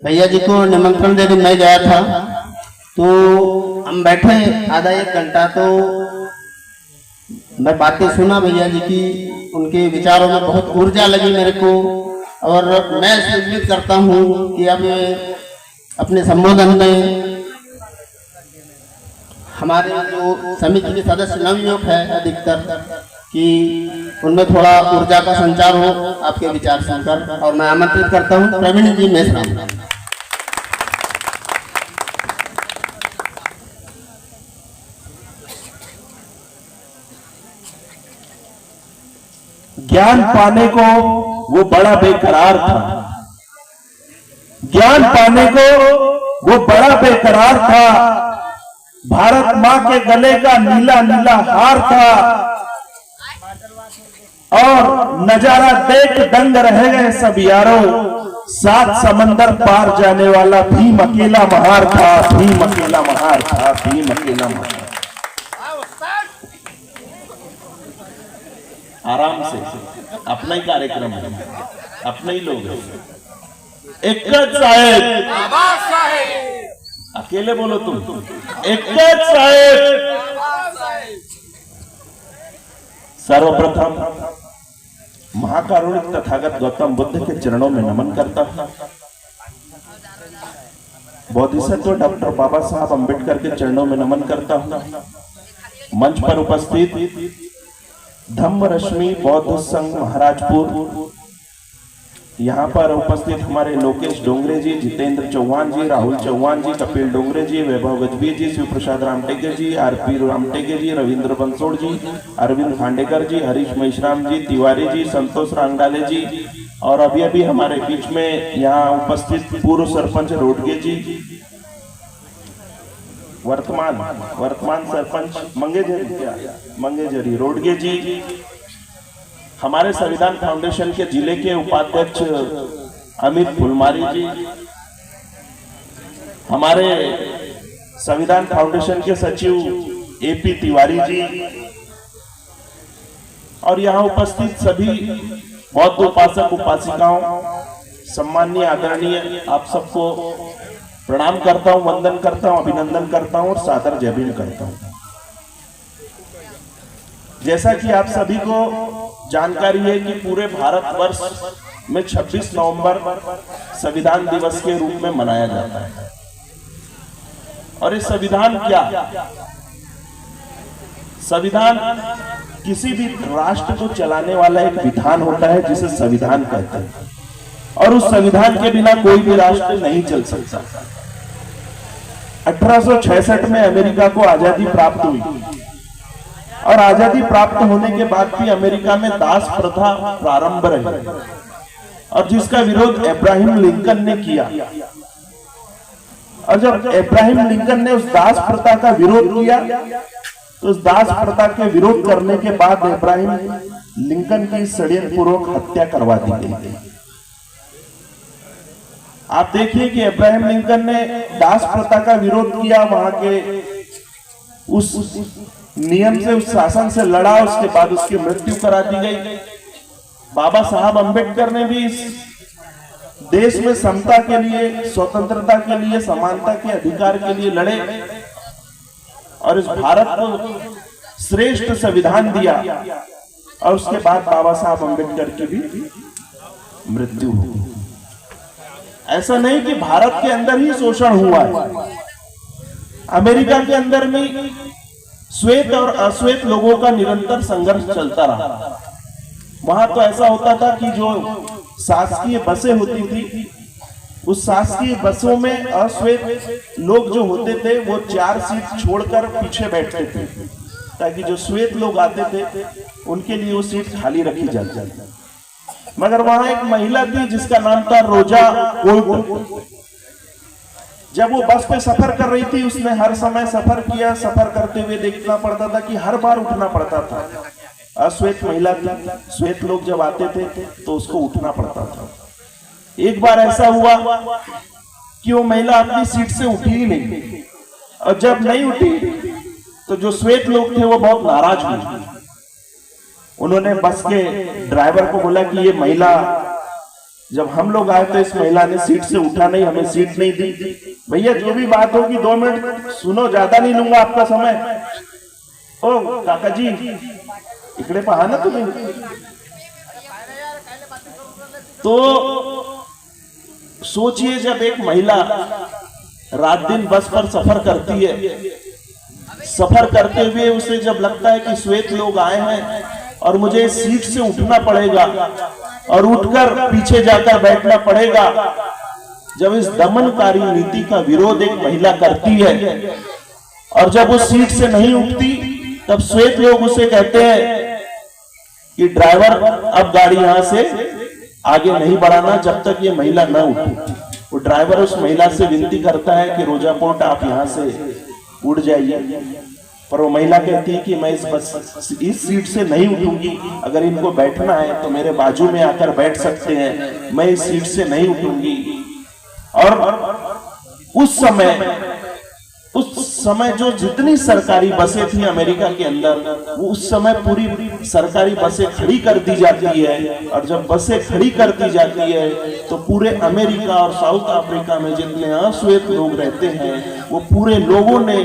भैया जी को निमंत्रण देने मैं गया था, तो हम बैठे आधा एक घंटा, तो मैं बातें सुना भैया जी की, उनके विचारों में बहुत ऊर्जा लगी मेरे को। और मैं उम्मीद करता हूँ कि अब अपने संबोधन में हमारे जो समिति के सदस्य नवयुवक है अधिकतर, कि उनमें थोड़ा ऊर्जा का संचार हो आपके विचार सुनकर। और मैं आमंत्रित करता हूँ प्रवीण जी मेश्राम। ज्ञान पाने को वो बड़ा बेकरार था, ज्ञान पाने को वो बड़ा बेकरार था, भारत मां के गले का नीला नीला हार था, और नजारा देख दंग रह गए सब यारों, 7 समंदर पार जाने वाला भीम अकेला महार था, भीम अकेला महार था, भीम अकेला महार। आराम से, अपना ही कार्यक्रम है, अपने ही लोग हैं। एक साहेब, अकेले बोलो तुम, एक साहेब। सर्वप्रथम महाकारुणिक तथागत गौतम बुद्ध के चरणों में नमन करता हूं। बोधिसत्व डॉक्टर बाबा साहब अंबेडकर के चरणों में नमन करता हूं। मंच पर उपस्थित धम्म रश्मि बौद्ध संघ महाराजपुर, यहाँ पर उपस्थित हमारे लोकेश डोंगरे जी, जितेंद्र चौहान जी, राहुल चौहान जी, कपिल डोंगरे जी, वैभव गजबी जी, शिव प्रसाद रामटेगे जी, आरपी रामटेगे जी, रविंद्र बंसोड़ जी, अरविंद खांडेकर जी, हरीश मेश्राम जी, तिवारी जी, संतोष रांगडाले जी, और अभी अभी हमारे बीच में यहाँ उपस्थित पूर्व सरपंच रोडगे जी, वर्तमान सरपंच मंगेजरी रोडगे जी, हमारे संविधान फाउंडेशन के जिले के उपाध्यक्ष अमित फुलमारी जी, हमारे संविधान फाउंडेशन के सचिव एपी तिवारी जी, और यहाँ उपस्थित सभी बौद्ध उपासक उपासिकाओं, सम्माननीय आदरणीय, आप सबको प्रणाम करता हूं, वंदन करता हूं, अभिनंदन करता हूं और सादर जय भीम करता हूं। जैसा कि आप सभी को जानकारी है कि पूरे भारतवर्ष में 26 नवंबर संविधान दिवस के रूप में मनाया जाता है। और ये संविधान क्या? संविधान किसी भी राष्ट्र को चलाने वाला एक विधान होता है जिसे संविधान कहते हैं, और उस संविधान के बिना कोई भी राष्ट्र नहीं चल सकता। 1866 में अमेरिका को आजादी प्राप्त हुई, और आजादी प्राप्त होने के बाद भी अमेरिका में दास प्रथा प्रारंभ रही, और जिसका विरोध अब्राहम लिंकन ने किया। और जब अब्राहम लिंकन ने उस दास प्रथा का विरोध किया, तो उस दास प्रथा के विरोध करने के बाद अब्राहम लिंकन की षड्यंत्रपूर्वक हत्या करवा दी गई। आप देखिए कि अब्राहम लिंकन ने दास प्रथा का विरोध किया, वहां के उस नियम से, उस शासन से लड़ा, उसके बाद उसकी मृत्यु करा दी गई। बाबा साहब अंबेडकर ने भी इस देश में समता के लिए, स्वतंत्रता के लिए, समानता के अधिकार के लिए लड़े, और इस भारत को श्रेष्ठ संविधान दिया। और उसके बाद बाबा साहब अंबेडकर की भी मृत्यु हुई। ऐसा नहीं कि भारत के अंदर ही शोषण हुआ है, अमेरिका के अंदर में श्वेत और अश्वेत लोगों का निरंतर संघर्ष चलता रहा। वहां तो ऐसा होता था कि जो शासकीय बसें होती थी, उस शासकीय बसों में अश्वेत लोग जो होते थे वो 4 सीट छोड़कर पीछे बैठते थे, ताकि जो श्वेत लोग आते थे उनके लिए वो सीट खाली रखी जाती। मगर वहां एक महिला थी जिसका नाम था रोजा कोल्ट। जब वो बस पे सफर कर रही थी, उसने हर समय सफर किया, सफर करते हुए देखना पड़ता था कि हर बार उठना पड़ता था। अश्वेत महिला थी, श्वेत लोग जब आते थे तो उसको उठना पड़ता था। एक बार ऐसा हुआ कि वो महिला अपनी सीट से उठी ही नहीं, और जब नहीं उठी तो जो श्वेत लोग थे वो बहुत नाराज हुए। उन्होंने बस के ड्राइवर को बोला कि ये महिला जब हम लोग आए तो इस महिला ने सीट से उठा नहीं, हमें सीट नहीं दी। भैया जो भी बात होगी 2 मिनट सुनो, ज्यादा नहीं लूंगा आपका समय। ओ काका जी इकडे पहा ना तुम्ही। तो सोचिए जब एक महिला रात दिन बस पर सफर करती है, सफर करते हुए उसे जब लगता है कि श्वेत लोग आए हैं और मुझे सीट से उठना पड़ेगा और उठकर पीछे जाकर बैठना पड़ेगा, जब इस दमनकारी नीति का विरोध एक महिला करती है और जब वो सीट से नहीं उठती, तब श्वेत लोग उसे कहते हैं कि ड्राइवर अब गाड़ी यहां से आगे नहीं बढ़ाना जब तक ये महिला न उठे। वो ड्राइवर उस महिला से विनती करता है कि रोजा पोर्ट आप यहां से उड़ जाइए, पर वो महिला कहती है कि मैं इस सीट से नहीं उठूंगी, अगर इनको बैठना है तो मेरे बाजू में आकर बैठ सकते हैं, मैं इस सीट से नहीं उठूंगी। और उस समय जो जितनी सरकारी बसें थी अमेरिका के अंदर, वो उस समय पूरी सरकारी बसें खड़ी कर दी जाती है। और जब बसें खड़ी कर दी जाती है तो पूरे अमेरिका और साउथ अफ्रीका में जितने अश्वेत लोग रहते हैं, वो पूरे लोगों ने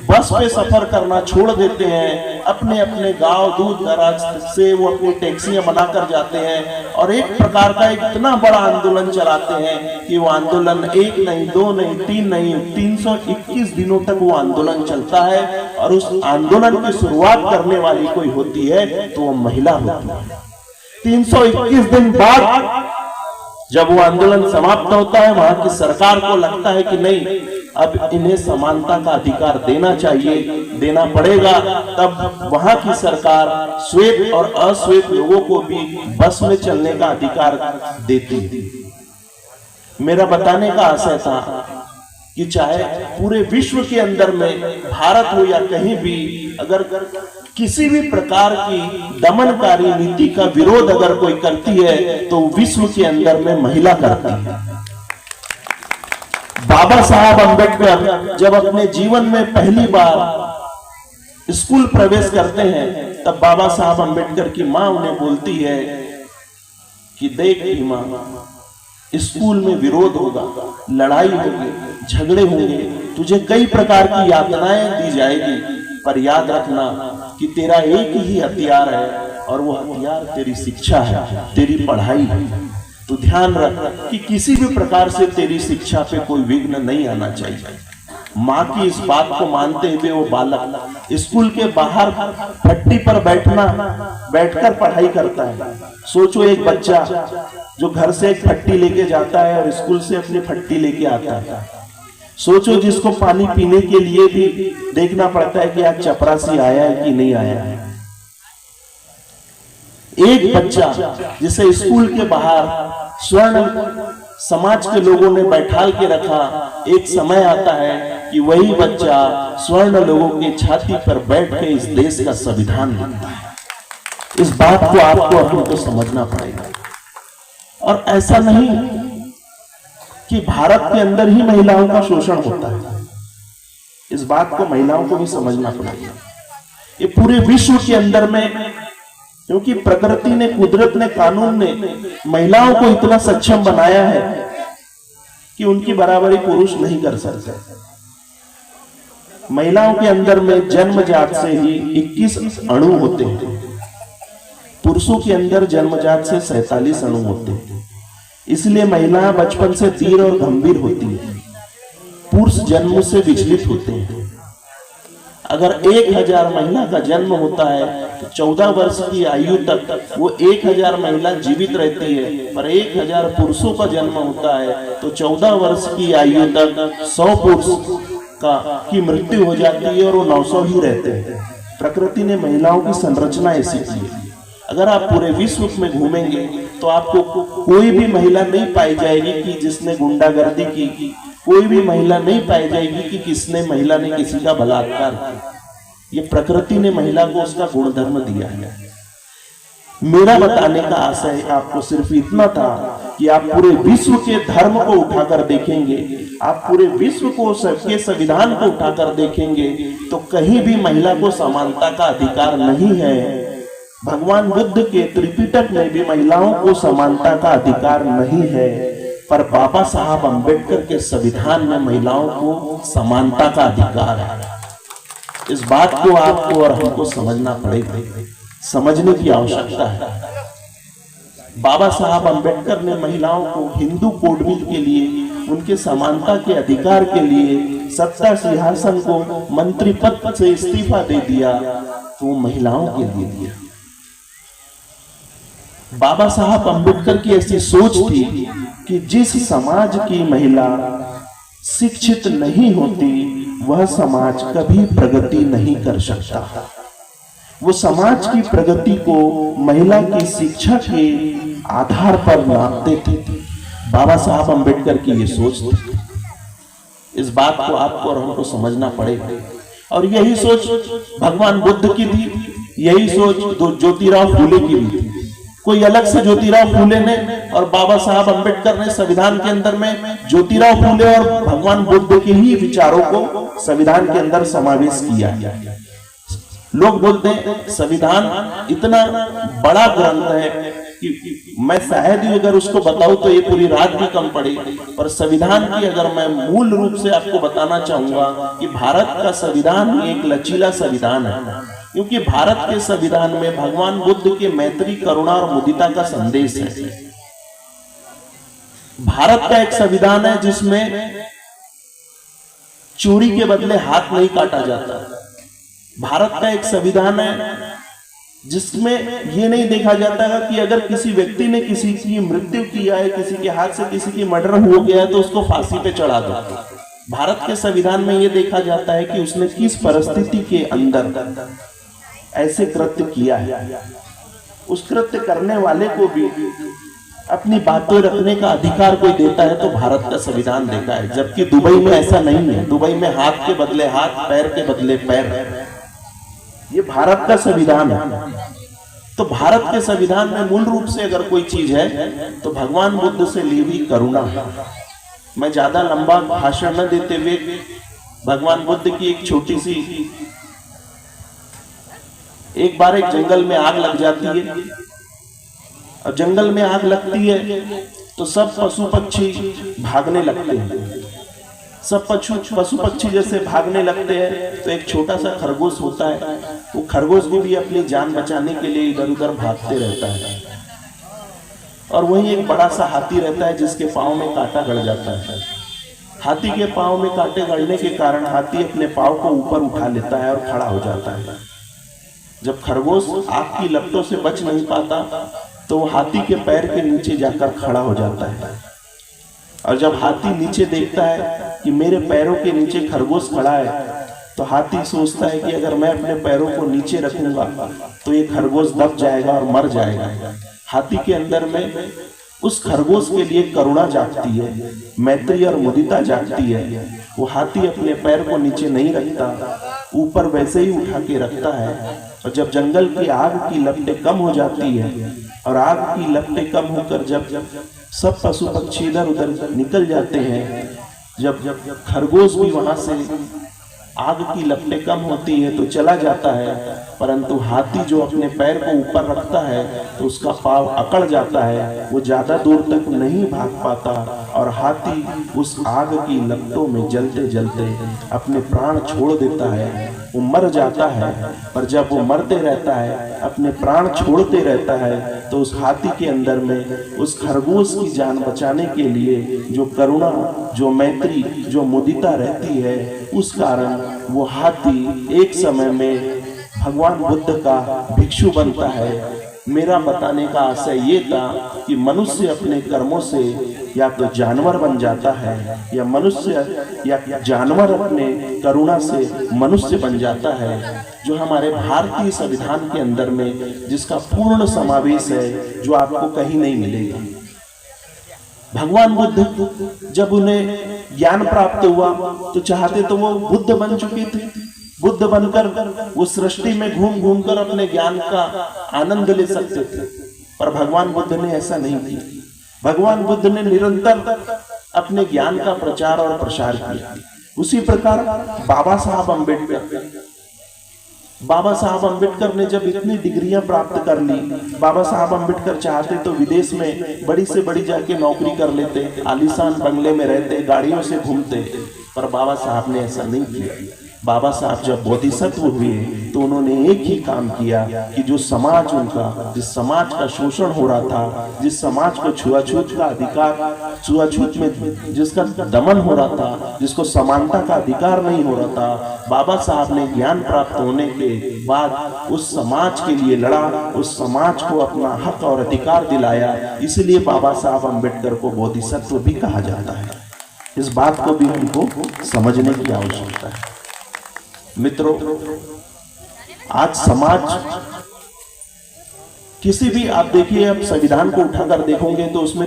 बस पे सफर करना छोड़ देते हैं, अपने अपने गांव दूर दराज से वो अपनी टैक्सियां बनाकर जाते हैं और एक प्रकार का इतना बड़ा आंदोलन चलाते हैं कि वो आंदोलन 1 नहीं 2 नहीं 3 नहीं 321 दिनों तक वो आंदोलन चलता है। और उस आंदोलन की शुरुआत करने वाली कोई होती है तो वो महिला होती है। 321 दिन बाद जब वो आंदोलन समाप्त होता है, वहां की सरकार को लगता है कि नहीं, अब इन्हें समानता का अधिकार देना चाहिए, देना पड़ेगा। तब वहां की सरकार श्वेत और अश्वेत लोगों को भी बस में चलने का अधिकार देती है। मेरा बताने का आशय था कि चाहे पूरे विश्व के अंदर में, भारत हो या कहीं भी, अगर किसी भी प्रकार की दमनकारी नीति का विरोध अगर कोई करती है तो विश्व के अंदर में महिला करती है। बाबा साहब अंबेडकर जब अपने जीवन में पहली बार स्कूल प्रवेश करते हैं, तब बाबा साहब अंबेडकर की मां उन्हें बोलती है कि देख मां, स्कूल में विरोध होगा, लड़ाई होगी, झगड़े होंगे, तुझे कई प्रकार की यातनाएं दी जाएगी, पर याद रखना कि तेरा एक ही हथियार है और वो हथियार तेरी शिक्षा है, तेरी पढ़ाई है। तो ध्यान रख कि किसी भी प्रकार से तेरी शिक्षा पे कोई विघ्न नहीं आना चाहिए। माँ की इस बात को मानते हुए वो बालक स्कूल के बाहर फट्टी पर बैठकर पढ़ाई करता है। सोचो एक बच्चा जो घर से एक फट्टी लेके जाता है और स्कूल से अपनी फट्टी लेके आता है। सोचो जिसको पानी पीने के लिए भी देखना पड़ता है कि आज चपरासी आया है कि नहीं आया है। एक बच्चा जिसे स्कूल के बाहर स्वर्ण समाज के लोगों ने बैठाल के रखा, एक समय आता है कि वही बच्चा स्वर्ण लोगों के छाती पर बैठ के इस देश का संविधान लिखता है। इस बात को आपको और हमको समझना पड़ेगा। और ऐसा नहीं कि भारत के अंदर ही महिलाओं का शोषण होता है, इस बात को महिलाओं को भी समझना पड़ेगा। ये पूरे विश्व के अंदर में, क्योंकि प्रकृति ने, कुदरत ने, कानून ने महिलाओं को इतना सक्षम बनाया है कि उनकी बराबरी पुरुष नहीं कर सकते। महिलाओं के अंदर में जन्मजात से ही 21 अणु होते हैं, पुरुषों के अंदर जन्मजात से 47 अणु होते हैं। इसलिए महिला बचपन से धीर और गंभीर होती है, पुरुष जन्म से विचलित होते हैं। अगर 1000 महिला का जन्म होता है तो 14 वर्ष की आयु तक वो 1000 महिला जीवित रहती है, पर 1000 पुरुषों का जन्म होता है तो 14 वर्ष की आयु तक 100 पुरुष की मृत्यु हो जाती है और वो 900 ही रहते हैं। प्रकृति ने महिलाओं की संरचना ऐसी की है। अगर आप पूरे विश्व में घूमेंगे तो आपको कोई भी महिला नहीं पाई जाएगी कि जिसने गुंडागर्दी की, कोई भी महिला नहीं पाई जाएगी कि किसने महिला ने किसी का बलात्कार किया। ये प्रकृति ने महिला को उसका गुणधर्म दिया है। मेरा बताने का आशय आपको सिर्फ इतना था कि आप पूरे विश्व के धर्म को उठाकर देखेंगे, आप पूरे विश्व को सबके संविधान को उठाकर देखेंगे तो कहीं भी महिला को समानता का अधिकार नहीं है। भगवान बुद्ध के त्रिपिटक में भी महिलाओं को समानता का अधिकार नहीं है, पर बाबा साहब अंबेडकर के संविधान में महिलाओं को समानता का अधिकार है। इस बात को आपको और हमको समझना पड़ेगा, समझने की आवश्यकता है। बाबा साहब अंबेडकर ने महिलाओं को हिंदू कोड बिल के लिए, उनके समानता के अधिकार के लिए सत्ता सिंहासन को मंत्री पद से इस्तीफा दे दिया, तो वो महिलाओं के लिए दिया। बाबा साहब अंबेडकर की ऐसी सोच थी कि जिस समाज की महिला शिक्षित नहीं होती वह समाज कभी प्रगति नहीं कर सकता। वो समाज की प्रगति को महिला की शिक्षा के आधार पर नापते थे। बाबा साहब अंबेडकर की ये सोच थी। इस बात को आपको और हमको समझना पड़ेगा। और यही सोच भगवान बुद्ध की थी, यही सोच ज्योतिराव फूले की भी थी। कोई अलग से ज्योतिराव फूले ने और बाबा साहब अंबेडकर ने संविधान के अंदर में ज्योतिराव फूले और भगवान बुद्ध के ही विचारों को संविधान के अंदर समावेश किया। लोग बोलते हैं संविधान इतना बड़ा ग्रंथ है कि मैं शायद ही अगर उसको बताऊं तो ये पूरी रात भी कम पड़े, पर संविधान की अगर मैं मूल रूप से आपको बताना चाहूंगा कि भारत का संविधान एक लचीला संविधान है, क्योंकि भारत के संविधान में भगवान बुद्ध के मैत्री, करुणा और मुदिता का संदेश है। भारत का एक संविधान है जिसमें चोरी के बदले हाथ नहीं काटा जाता। भारत का एक संविधान है जिसमें यह नहीं देखा जाता है कि अगर किसी व्यक्ति ने किसी की मृत्यु किया है, किसी के हाथ से किसी की मर्डर हो गया है, तो उसको फांसी पे चढ़ा दो। भारत के संविधान में यह देखा जाता है कि उसने किस परिस्थिति के अंदर ऐसे कृत्य किया है। उस कृत्य करने वाले को भी अपनी बातें रखने का अधिकार कोई देता है तो भारत का संविधान देता है, जबकि दुबई में ऐसा नहीं है। दुबई में हाथ के बदले हाथ, पैर के बदले पैर। ये भारत का संविधान है। तो भारत के संविधान में मूल रूप से अगर कोई चीज है तो भगवान बुद्ध से ली हुई करुणा है। मैं ज्यादा लंबा भाषण न देते हुए भगवान बुद्ध की एक छोटी सी, एक बार एक जंगल में आग लग जाती है और जंगल में आग लगती है तो सब पशु पक्षी भागने लगते हैं। सब पशु पक्षी जैसे भागने लगते हैं तो एक छोटा सा खरगोश होता है, वो खरगोश भी अपनी जान बचाने के लिए इधर उधर भागते रहता है। और वहीं एक बड़ा सा हाथी रहता है जिसके पांव में कांटा गड़ जाता है। हाथी के पांव में कांटे गड़ने के कारण हाथी अपने पांव को ऊपर उठा लेता है और खड़ा हो जाता है। जब खरगोश आग की लपटों से बच नहीं पाता तो वो हाथी के पैर के नीचे जाकर खड़ा हो जाता है। और जब हाथी नीचे देखता है कि मेरे पैरों के नीचे खरगोश खड़ा है तो हाथी सोचता है कि अगर मैं अपने पैरों को नीचे रखूंगा तो ये खरगोश दब जाएगा और मर जाएगा। हाथी के अंदर में उस खरगोश के लिए करुणा जागती है, मैत्री और मुदिता जागती है। वो हाथी अपने पैर को नीचे नहीं रखता, ऊपर वैसे ही उठा के रखता है। और जब जंगल की आग की लपटें कम हो जाती है और आग की लपटें कम होकर जब सब पशु पक्षी इधर उधर निकल जाते हैं, जब खरगोश भी वहां से आग की लपटें कम होती है तो चला जाता है, परंतु हाथी जो अपने पैर को ऊपर रखता है तो उसका पांव अकड़ जाता है, वो ज्यादा दूर तक नहीं भाग पाता और हाथी उस आग की लपटों में जलते जलते अपने प्राण छोड़ देता है, वो मर जाता है। पर जब वो मरते रहता है, अपने प्राण छोड़ते रहता है, तो उस हाथी के अंदर में उस खरगोश की जान बचाने के लिए जो करुणा, जो मैत्री, जो मुदिता रहती है, उस कारण वो हाथी एक समय में भगवान बुद्ध का भिक्षु बनता है। मेरा बताने का आशय ये था कि मनुष्य अपने कर्मों से या तो जानवर बन जाता है या मनुष्य या जानवर अपने करुणा से मनुष्य बन जाता है, जो हमारे भारतीय संविधान के अंदर में जिसका पूर्ण समावेश है, जो आपको कहीं नहीं मिलेगा। भगवान बुद्ध जब उन्हें ज्ञान प्राप्त हुआ तो चाहते तो वो बुद्ध बन चुके थे। बुद्ध बनकर वो सृष्टि में घूम घूम कर अपने ज्ञान का आनंद ले सकते थे, पर भगवान बुद्ध ने ऐसा नहीं किया। भगवान बुद्ध ने निरंतर अपने ज्ञान का प्रचार और प्रसार किया। उसी प्रकार बाबा साहब अंबेडकर, बाबा साहब अम्बेडकर ने जब इतनी डिग्रियां प्राप्त कर ली, बाबा साहब अम्बेडकर चाहते तो विदेश में बड़ी से बड़ी जाके नौकरी कर लेते, आलीशान बंगले में रहते, गाड़ियों से घूमते, पर बाबा साहब ने ऐसा नहीं किया। बाबा साहब जब बोधिसत्व हुए तो उन्होंने एक ही काम किया कि जो समाज उनका, जिस समाज का शोषण हो रहा था, जिस समाज को छुआछूत का अधिकार, छुआछूत में जिसका दमन हो रहा था, जिसको समानता का अधिकार नहीं हो रहा था, बाबा साहब ने ज्ञान प्राप्त होने के बाद उस समाज के लिए लड़ा, उस समाज को अपना हक और अधिकार दिलाया। इसलिए बाबा साहब अम्बेडकर को बोधिसत्व भी कहा जाता है। इस बात को भी हमको समझने की आवश्यकता है। मित्रों, आज समाज किसी भी, आप देखिए, आप संविधान को उठाकर देखोगे तो उसमें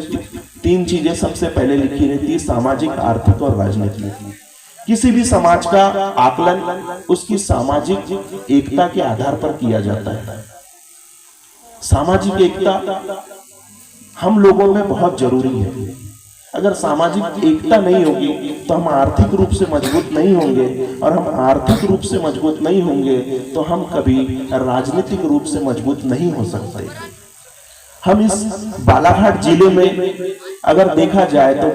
तीन चीजें सबसे पहले लिखी रहती है, सामाजिक, आर्थिक और राजनीतिक। किसी भी समाज का आकलन उसकी सामाजिक एकता के आधार पर किया जाता है। सामाजिक एकता हम लोगों में बहुत जरूरी है। अगर सामाजिक एकता नहीं होगी तो हम आर्थिक रूप से मजबूत नहीं होंगे, और हम आर्थिक रूप से मजबूत नहीं होंगे तो हम कभी राजनीतिक रूप से मजबूत नहीं हो सकते। हम इस बालाघाट जिले में अगर देखा जाए तो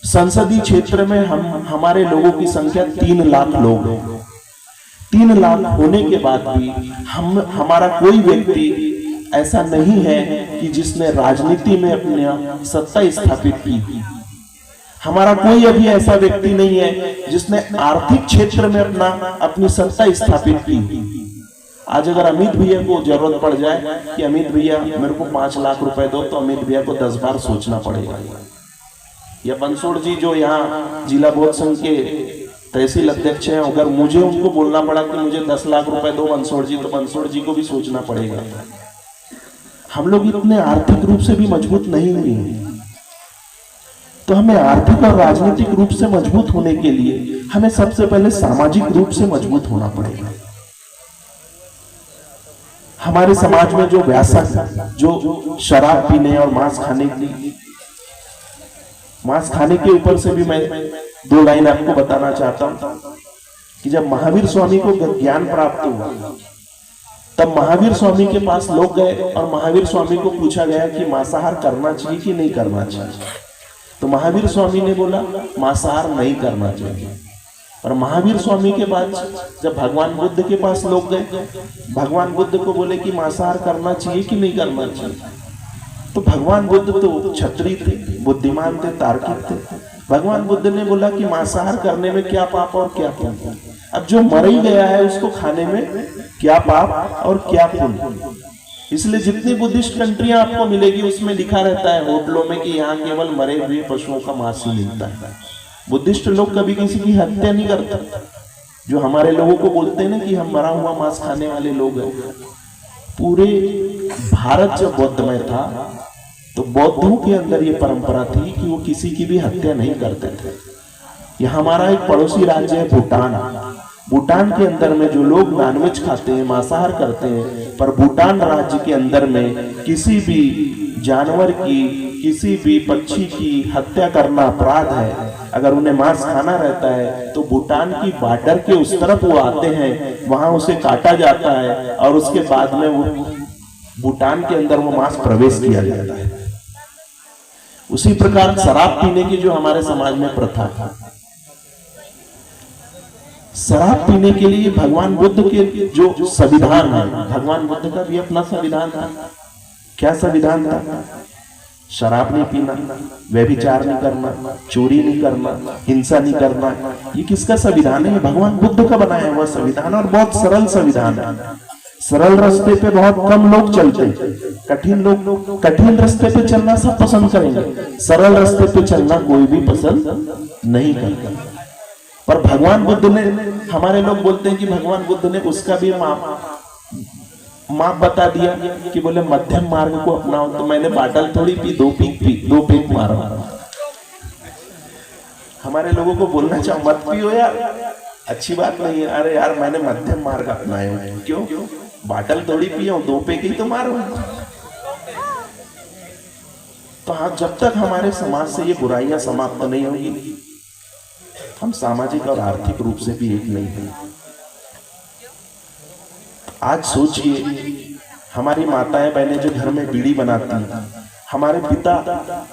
संसदीय क्षेत्र में हमारे लोगों की संख्या 3 लाख लोग हैं। 3 लाख होने के बाद भी हमारा कोई व्यक्ति ऐसा नहीं है कि जिसने राजनीति में अपनी सत्ता स्थापित की। हमारा कोई अभी ऐसा व्यक्ति नहीं है जिसने आर्थिक क्षेत्र में अपनी सत्ता स्थापित की। आज अगर अमित भैया को जरूरत पड़ जाए कि अमित भैया मेरे को 5 लाख रुपए दो, तो अमित भैया को 10 बार सोचना पड़ेगा। या बंसोड़ जी जो यहाँ जिला बोध संघ के तहसील अध्यक्ष हैं, अगर मुझे उनको बोलना पड़ा कि मुझे 10 लाख रुपए दो बंसोड़ जी, तो बंसोड़ जी को भी सोचना पड़ेगा। हम लोग इतने आर्थिक रूप से भी मजबूत नहीं हुए हैं। तो हमें आर्थिक और राजनीतिक रूप से मजबूत होने के लिए हमें सबसे पहले सामाजिक रूप से मजबूत होना पड़ेगा। हमारे समाज में जो व्यासक, जो शराब पीने और मांस खाने के ऊपर से भी मैं 2 लाइन आपको बताना चाहता हूं कि जब महावीर स्वामी को ज्ञान प्राप्त हुआ तब महावीर स्वामी के पास लोग गए और महावीर स्वामी को पूछा गया कि मांसाहार करना चाहिए कि नहीं करना चाहिए। तो महावीर स्वामी ने बोला मांसाहार नहीं करना चाहिए। और महावीर स्वामी के बाद जब भगवान बुद्ध के पास लोग गए, भगवान बुद्ध को बोले कि मांसाहार करना चाहिए कि नहीं करना चाहिए। तो भगवान बुद्ध तो क्षत्रिय थे, बुद्धिमान थे, तार्किक थे। भगवान बुद्ध ने बोला कि मांसाहार करने में क्या पाप और क्या पुण्य। अब जो मर ही गया है उसको खाने में क्या पाप और क्या पुण्य। इसलिए जितनी बुद्धिस्ट कंट्रियां आपको मिलेगी उसमें लिखा रहता है होटलों में कि यहाँ केवल मरे हुए पशुओं का मांस ही मिलता है। बुद्धिस्ट लोग कभी किसी की हत्या नहीं करते। जो हमारे लोगों को बोलते हैं ना कि हम मरा हुआ मांस खाने वाले लोग हैं, पूरे भारत जब बौद्धमय था तो बौद्धों के अंदर ये परंपरा थी कि वो किसी की भी हत्या नहीं करते थे। यह हमारा एक पड़ोसी राज्य है भूटान। भूटान के अंदर में जो लोग नॉनवेज खाते हैं, मांसाहार करते हैं, पर भूटान राज्य के अंदर में किसी भी जानवर की, किसी भी पक्षी की हत्या करना अपराध है। अगर उन्हें मांस खाना रहता है तो भूटान की बॉर्डर के उस तरफ वो आते हैं, वहां उसे काटा जाता है और उसके बाद में वो भूटान के अंदर वो मांस प्रवेश किया जाता है। उसी प्रकार शराब पीने की जो हमारे समाज में प्रथा था, शराब पीने के लिए भगवान बुद्ध के जो संविधान है, भगवान बुद्ध का भी अपना संविधान था। क्या संविधान था? शराब नहीं पीना, व्यभिचार नहीं करना, चोरी नहीं करना, हिंसा नहीं करना। ये किसका संविधान है? भगवान बुद्ध का बनाया हुआ संविधान, और बहुत सरल संविधान है। सरल रास्ते पे बहुत कम लोग चलते हैं। कठिन रास्ते पे चलना सब पसंद करेंगे, सरल रास्ते पे चलना कोई भी पसंद नहीं करता। पर भगवान बुद्ध ने, हमारे लोग बोलते हैं कि भगवान बुद्ध ने उसका भी माप बता दिया कि बोले मध्यम मार्ग को अपनाओ। तो मैंने बाटल थोड़ी पी, 2 पीक मारा। हमारे लोगों को बोलना चाहो मत पियो यार, अच्छी बात नहीं है। अरे यार मैंने मध्यम मार्ग अपनाया है। क्यों? बाटल थोड़ी पियो, 2 पेक ही तो मारो। तो हाँ, जब तक हमारे समाज से ये बुराइयां समाप्त नहीं होगी, हम सामाजिक और आर्थिक रूप से भी एक नहीं हैं। आज सोचिए, हमारी माताएं बहनें जो घर में बीड़ी बनाती हैं, हमारे पिता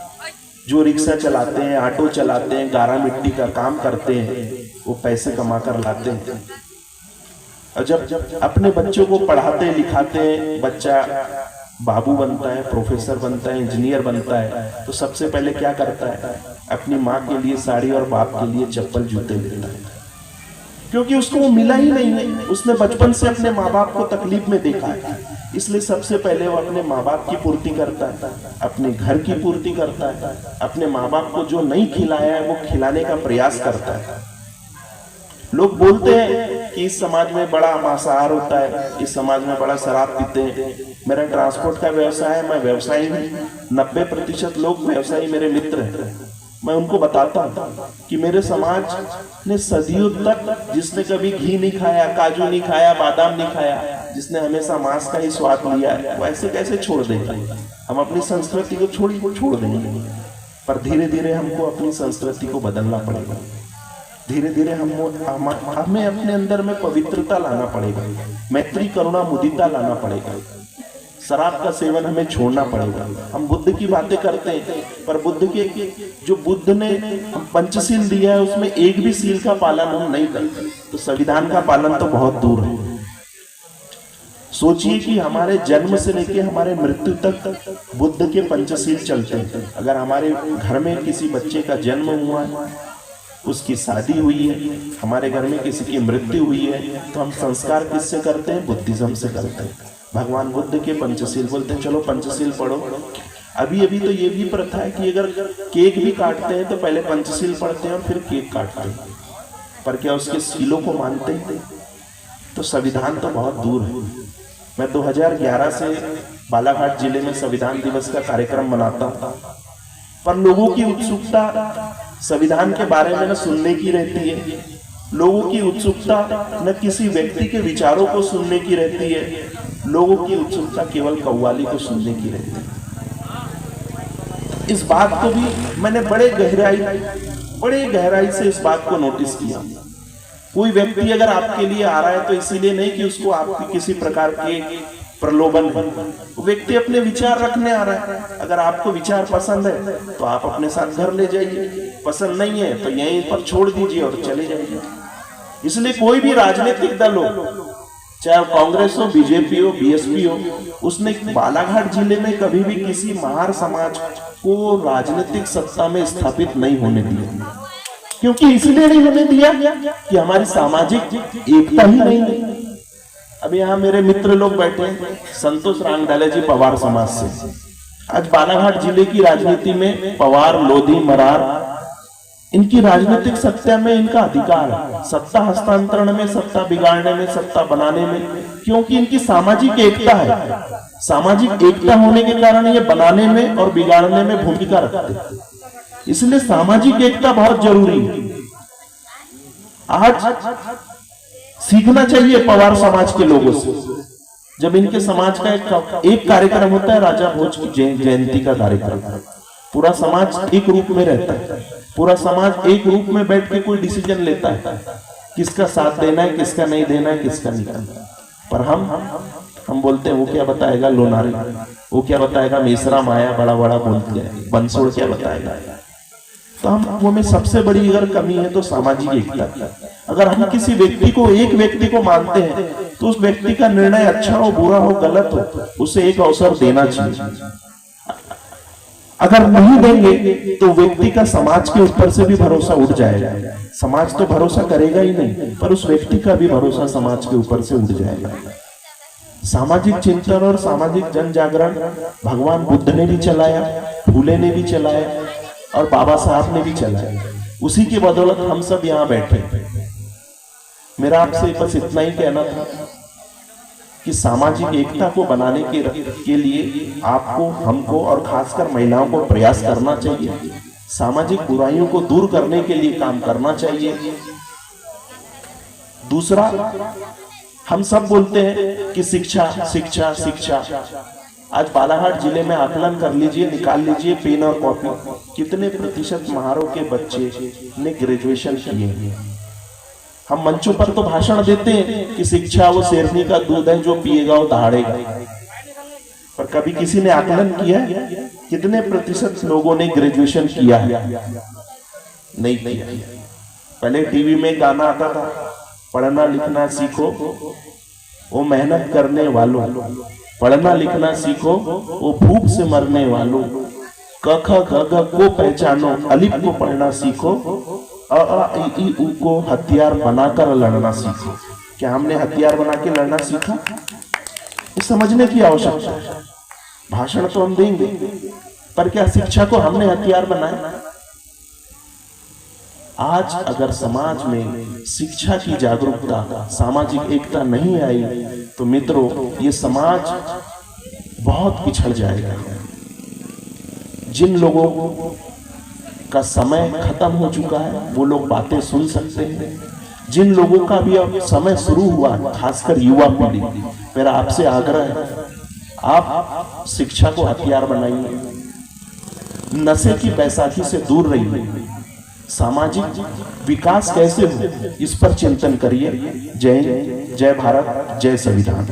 जो रिक्शा चलाते हैं, ऑटो चलाते हैं, गारा मिट्टी का काम करते हैं, वो पैसे कमा कर लाते हैं। और जब अपने बच्चों को पढ़ाते लिखाते हैं, बच्चा बाबू बनता है, प्रोफेसर बनता है, इंजीनियर बनता है, तो सबसे पहले क्या करता है? अपनी माँ के लिए साड़ी और बाप के लिए चप्पल जूते लेता है, क्योंकि उसको वो मिला ही नहीं है। उसने बचपन से अपने माँ बाप को तकलीफ में देखा है, इसलिए सबसे पहले वो अपने माँ बाप की पूर्ति करता है, अपने घर की पूर्ति करता है, अपने माँ बाप को जो नहीं खिलाया है वो खिलाने का प्रयास करता है। लोग बोलते हैं कि इस समाज में बड़ा मांसाहार होता है, इस समाज में बड़ा शराब पीते हैं। मेरा ट्रांसपोर्ट का व्यवसाय है, मैं व्यवसायी हूँ। 90% लोग व्यवसायी मेरे मित्र हैं। मैं उनको बताता हूँ कि मेरे समाज ने सदियों तक, जिसने कभी घी नहीं खाया, काजू नहीं खाया, बादाम नहीं खाया, जिसने हमेशा मांस का ही स्वाद लिया है, वो ऐसे कैसे छोड़ देंगे? हम अपनी संस्कृति को छोड़ देंगे। पर धीरे धीरे हमको अपनी संस्कृति को बदलना पड़ेगा। धीरे धीरे हमें अपने अंदर में पवित्रता लाना पड़ेगा, मैत्री करुणा मुदिता लाना पड़ेगा। शराब का सेवन हमें छोड़ना पड़ेगा। हम बुद्ध की बातें करते हैं, पर बुद्ध के जो बुद्ध ने पंचशील दिया है उसमें एक भी सील का पालन हम नहीं करते, तो संविधान का पालन तो बहुत दूर है। सोचिए कि हमारे जन्म से लेकर हमारे मृत्यु तक बुद्ध के पंचशील चलते हैं। अगर हमारे घर में किसी बच्चे का जन्म हुआ है, उसकी शादी हुई है, हमारे घर में किसी की मृत्यु हुई है, तो हम संस्कार किससे करते हैं? बुद्धिज्म से करते हैं। भगवान बुद्ध के पंचशील बोलते हैं, चलो पंचशील पढ़ो। अभी तो ये भी प्रथा है कि अगर केक भी काटते हैं तो पहले पंचशील पढ़ते हैं और फिर केक काटते हैं। पर क्या उसके शीलों को मानते हैं? तो संविधान तो बहुत दूर है। मैं 2011 से बालाघाट जिले में संविधान दिवस का कार्यक्रम मनाता हूँ, पर लोगों की उत्सुकता संविधान के बारे में न सुनने की रहती है, लोगों की उत्सुकता न किसी व्यक्ति के विचारों को सुनने की रहती है, लोगों की उत्सुकता केवल कव्वाली को सुनने की रहती है। इस बात को भी मैंने बड़े गहराई से इस बात को नोटिस किया। कोई व्यक्ति अगर आपके लिए आ रहा है तो इसीलिए नहीं कि उसको आपकी किसी प्रकार के प्रलोभन है, वो व्यक्ति अपने विचार रखने आ रहा है। अगर आपको विचार पसंद है तो आप अपने साथ घर ले जाइए, पसंद नहीं है तो यहीं पर छोड़ दीजिए और चले जाइए। इसलिए कोई भी राजनीतिक दल हो, चाहे कांग्रेस हो, बीजेपी हो, बीएसपी हो, उसने बालाघाट जिले में कभी भी किसी महार समाज को राजनीतिक सत्ता में स्थापित नहीं होने दिया। क्योंकि इसलिए नहीं होने दिया कि हमारी सामाजिक एकता ही नहीं है। अब यहाँ मेरे मित्र लोग बैठे हैं, संतोष रांगडाले जी पवार समाज से। आज बालाघाट जिले की राजनीति में पवार, लोधी, मरार, इनकी राजनीतिक सत्ता में इनका अधिकार है। सत्ता हस्तांतरण में, सत्ता बिगाड़ने में, सत्ता बनाने में, क्योंकि इनकी सामाजिक एकता है। सामाजिक एकता होने के कारण ये बनाने में और बिगाड़ने में भूमिका रखते हैं। इसलिए सामाजिक एकता बहुत जरूरी है। आज सीखना चाहिए पवार समाज के लोगों से। जब इनके समाज का एक कार्यक्रम होता है, राजा भोज की जयंती का कार्यक्रम, पूरा समाज एक रूप में रहता है, पूरा समाज एक रूप में बैठ के कोई डिसीजन लेता है, किसका साथ देना है, किसका नहीं देना है, किसका नहीं करना। पर हम बोलते हैं वो क्या बताएगा लोनारी, वो क्या बताएगा मेसरा माया, बड़ा बड़ा बोलते हैं, बंसोड़ क्या बताएगा। तो वो में सबसे बड़ी अगर कमी है तो सामाजिक एकता की। अगर हम किसी व्यक्ति को, एक व्यक्ति को मानते हैं तो उस व्यक्ति का निर्णय अच्छा हो, बुरा हो, गलत हो, उसे एक अवसर देना चाहिए। अगर नहीं देंगे तो व्यक्ति का समाज के ऊपर से भी भरोसा उठ जाएगा। समाज तो भरोसा करेगा ही नहीं, पर उस व्यक्ति का भी भरोसा समाज के ऊपर से उठ जाएगा। सामाजिक चिंतन और सामाजिक जन जागरण भगवान बुद्ध ने भी चलाया, फूले ने भी चलाया और बाबा साहब ने भी चलाया। उसी की बदौलत हम सब यहाँ बैठे। मेरा आपसे बस इतना ही कहना था कि सामाजिक एकता को बनाने के लिए आपको, हमको और खासकर महिलाओं को प्रयास करना चाहिए। सामाजिक बुराइयों को दूर करने के लिए काम करना चाहिए। दूसरा, हम सब बोलते हैं कि शिक्षा शिक्षा शिक्षा। आज बालाघाट जिले में आकलन कर लीजिए, निकाल लीजिए पेन और कॉपी, कितने प्रतिशत महारों के बच्चे ने ग्रेजुएशन किए हैं। हम मंचों पर तो भाषण देते हैं कि शिक्षा वो शेरनी का दूध है, जो पिएगा वो दहाड़ेगा, पर कभी किसी ने आकलन किया है कितने प्रतिशत लोगों ने ग्रेजुएशन किया है? नहीं किया। पहले टीवी में गाना आता था, पढ़ना लिखना सीखो वो मेहनत करने वालों, पढ़ना लिखना सीखो वो भूख से मरने वालों, क ख ग घ को पहचानो, अलिफ को पढ़ना सीखो, अ आ इ ई उ को हथियार बनाकर लड़ना सीखो। क्या हमने हथियार बना के लड़ना सीखा? ये समझने की आवश्यकता है। भाषण तो हम देंगे, पर क्या शिक्षा को हमने हथियार बनाया? आज अगर समाज में शिक्षा की जागरूकता, सामाजिक एकता नहीं आई तो मित्रों ये समाज बहुत पिछड़ जाएगा। जिन लोगों का समय खत्म हो चुका है वो लोग बातें सुन सकते हैं, जिन लोगों का भी अब समय शुरू हुआ, खासकर युवा पीढ़ी, मेरा आपसे आग्रह है आप शिक्षा को हथियार बनाइए, नशे की बैसाखी से दूर रहिए, सामाजिक विकास कैसे हो इस पर चिंतन करिए। जय हिंद, जय भारत, जय संविधान।